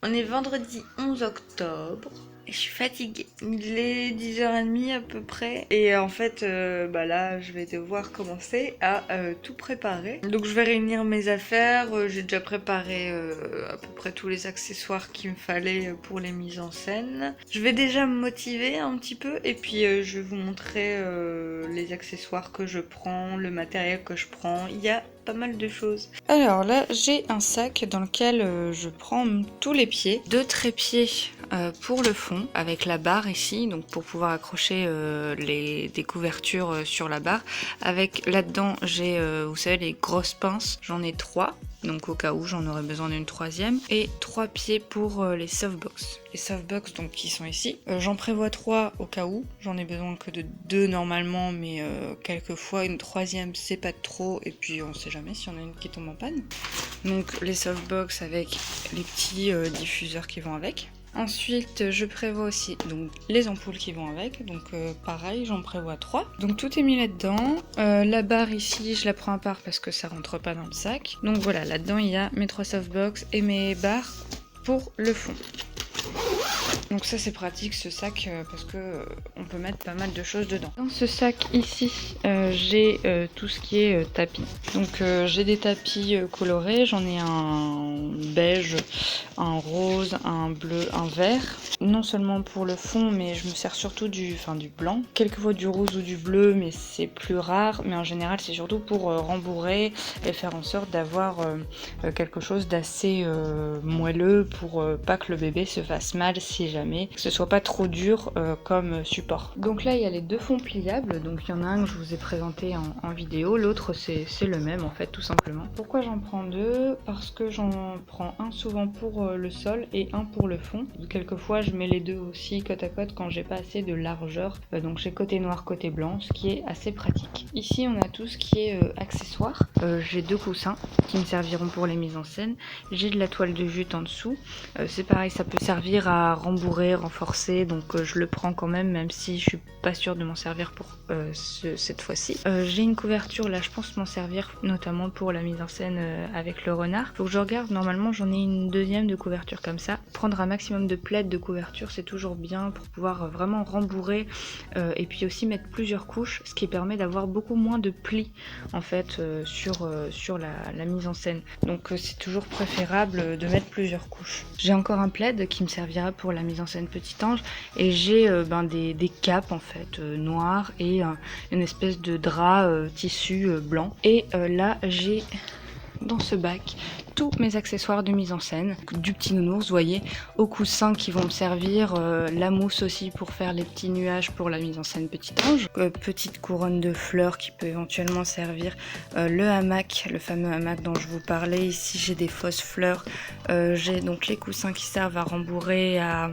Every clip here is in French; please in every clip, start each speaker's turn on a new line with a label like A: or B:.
A: On est vendredi 11 octobre. Et je suis fatiguée. Il est 10h30 à peu près. Et en fait, là, je vais devoir commencer à tout préparer. Donc je vais réunir mes affaires. J'ai déjà préparé à peu près tous les accessoires qu'il me fallait pour les mises en scène. Je vais déjà me motiver un petit peu. Et puis je vais vous montrer les accessoires que je prends, le matériel que je prends. Il y a pas mal de choses. Alors là, j'ai un sac dans lequel je prends tous les pieds, deux trépieds pour le fond avec la barre ici, donc pour pouvoir accrocher des couvertures sur la barre. Avec là-dedans, j'ai, vous savez, les grosses pinces, j'en ai 3. Donc au cas où j'en aurais besoin d'une troisième. Et 3 pieds pour les softbox. Les softbox donc qui sont ici. J'en prévois 3 au cas où. J'en ai besoin que de 2 normalement, mais quelquefois une troisième c'est pas trop. Et puis on sait jamais s'il y en a une qui tombe en panne. Donc les softbox avec les petits diffuseurs qui vont avec. Ensuite, je prévois aussi donc les ampoules qui vont avec, donc pareil, j'en prévois 3. Donc tout est mis là-dedans. La barre ici, je la prends à part parce que ça rentre pas dans le sac. Donc voilà, là-dedans il y a mes 3 softbox et mes barres pour le fond. Donc ça c'est pratique ce sac parce que on peut mettre pas mal de choses dedans. Dans ce sac ici j'ai tout ce qui est tapis. Donc j'ai des tapis colorés, j'en ai un beige, un rose, un bleu, un vert. Non seulement pour le fond mais je me sers surtout du blanc. Quelquefois du rose ou du bleu mais c'est plus rare. Mais en général c'est surtout pour rembourrer et faire en sorte d'avoir quelque chose d'assez moelleux pour pas que le bébé se fasse mal si jamais, que ce soit pas trop dur comme support. Donc là il y a les deux fonds pliables, donc il y en a un que je vous ai présenté en vidéo, l'autre c'est le même en fait tout simplement. Pourquoi j'en prends deux? Parce que j'en prends un souvent pour le sol et un pour le fond. Quelquefois je mets les deux aussi côte à côte quand j'ai pas assez de largeur, donc j'ai côté noir côté blanc, ce qui est assez pratique. Ici on a tout ce qui est accessoires. J'ai 2 coussins qui me serviront pour les mises en scène. J'ai de la toile de jute en dessous. C'est pareil, ça peut servir à rembourrer, renforcer, donc je le prends quand même si je suis pas sûre de m'en servir pour cette fois-ci. J'ai une couverture, là je pense m'en servir notamment pour la mise en scène avec le renard. Faut que je regarde, normalement j'en ai une deuxième de couverture comme ça. Prendre un maximum de plaids de couverture c'est toujours bien pour pouvoir vraiment rembourrer et puis aussi mettre plusieurs couches, ce qui permet d'avoir beaucoup moins de plis en fait sur la mise en scène. Donc c'est toujours préférable de mettre plusieurs couches. J'ai encore un plaid qui me servira pour la mise en scène Petit Ange et j'ai des capes en fait noires et une espèce de drap tissu blanc. Et là j'ai dans ce bac tous mes accessoires de mise en scène, du petit nounours, vous voyez, aux coussins qui vont me servir, la mousse aussi pour faire les petits nuages pour la mise en scène Petit Ange, petite couronne de fleurs qui peut éventuellement servir, le hamac, le fameux hamac dont je vous parlais, ici j'ai des fausses fleurs, j'ai donc les coussins qui servent à rembourrer, à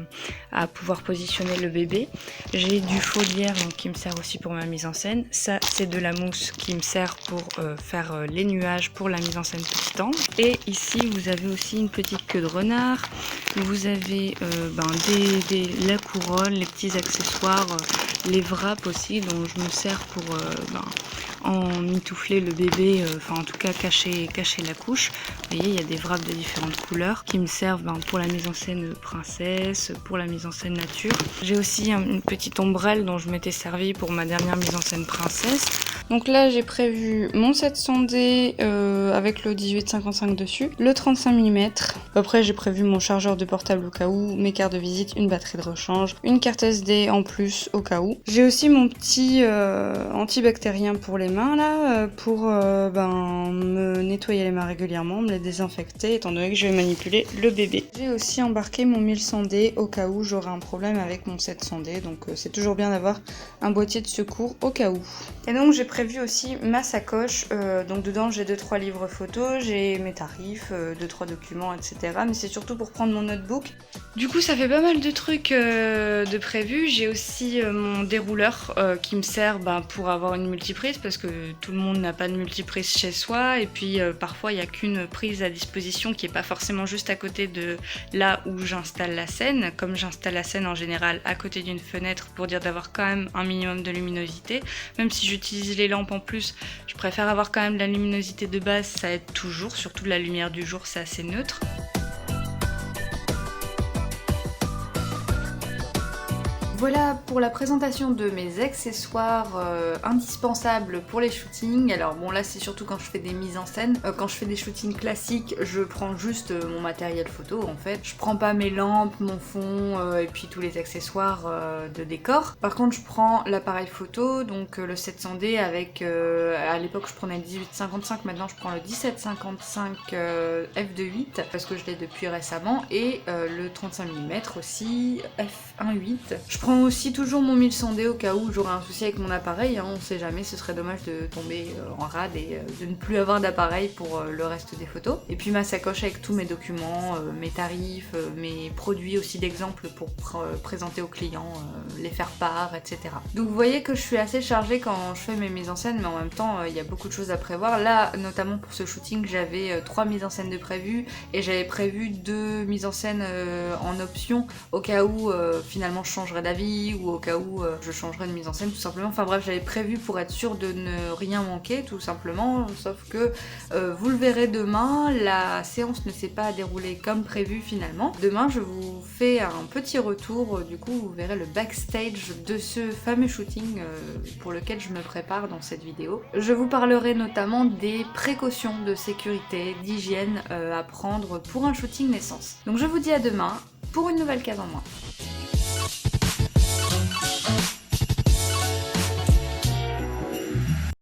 A: pouvoir positionner le bébé, j'ai du faux lierre donc, qui me sert aussi pour ma mise en scène, ça c'est de la mousse qui me sert pour faire les nuages pour la mise en scène Petit Ange, et ici vous avez aussi une petite queue de renard, vous avez la couronne, les petits accessoires, les wraps aussi dont je me sers pour emmitoufler le bébé, en tout cas cacher la couche. Vous voyez il y a des wraps de différentes couleurs qui me servent pour la mise en scène princesse, pour la mise en scène nature. J'ai aussi une petite ombrelle dont je m'étais servi pour ma dernière mise en scène princesse. Donc là j'ai prévu mon 700D avec le 18-55 dessus, le 35 mm. Après j'ai prévu mon chargeur de portable au cas où, mes cartes de visite, une batterie de rechange, une carte SD en plus au cas où. J'ai aussi mon petit antibactérien pour les mains là, pour me nettoyer les mains régulièrement, me les désinfecter étant donné que je vais manipuler le bébé. J'ai aussi embarqué mon 1100D au cas où j'aurai un problème avec mon 700D, donc c'est toujours bien d'avoir un boîtier de secours au cas où. Et donc j'ai prévu aussi ma sacoche, donc dedans j'ai 2-3 livres photos, j'ai mes tarifs, 2-3 documents, etc. Mais c'est surtout pour prendre mon notebook. Du coup ça fait pas mal de trucs de prévus. J'ai aussi mon dérouleur qui me sert pour avoir une multiprise parce que tout le monde n'a pas de multiprise chez soi et puis parfois il n'y a qu'une prise à disposition qui n'est pas forcément juste à côté de là où j'installe la scène. Comme j'installe la scène en général à côté d'une fenêtre pour dire d'avoir quand même un minimum de luminosité, même si j'utilise les lampes en plus, je préfère avoir quand même la luminosité de base, ça aide toujours, surtout la lumière du jour c'est assez neutre.
B: Voilà pour la présentation de mes accessoires indispensables pour les shootings. Alors bon, là c'est surtout quand je fais des mises en scène. Quand je fais des shootings classiques, je prends juste mon matériel photo en fait. Je prends pas mes lampes, mon fond et puis tous les accessoires de décor. Par contre je prends l'appareil photo, donc le 700D avec, à l'époque je prenais le 18-55, maintenant je prends le 17-55 f2.8 parce que je l'ai depuis récemment, et le 35 mm aussi f1.8. Je prends aussi toujours mon 1100D au cas où j'aurais un souci avec mon appareil, hein, on sait jamais, ce serait dommage de tomber en rade et de ne plus avoir d'appareil pour le reste des photos. Et puis ma sacoche avec tous mes documents, mes tarifs, mes produits aussi d'exemple pour présenter aux clients, les faire part, etc. Donc vous voyez que je suis assez chargée quand je fais mes mises en scène, mais en même temps il y a beaucoup de choses à prévoir. Là notamment pour ce shooting j'avais 3 mises en scène de prévues et j'avais prévu 2 mises en scène en option au cas où finalement je changerais d'avis ou au cas où je changerais de mise en scène tout simplement. Enfin bref, j'avais prévu pour être sûre de ne rien manquer tout simplement, sauf que vous le verrez demain, la séance ne s'est pas déroulée comme prévu finalement. Demain je vous fais un petit retour, du coup vous verrez le backstage de ce fameux shooting pour lequel je me prépare dans cette vidéo. Je vous parlerai notamment des précautions de sécurité, d'hygiène à prendre pour un shooting naissance. Donc je vous dis à demain pour une nouvelle case en moins.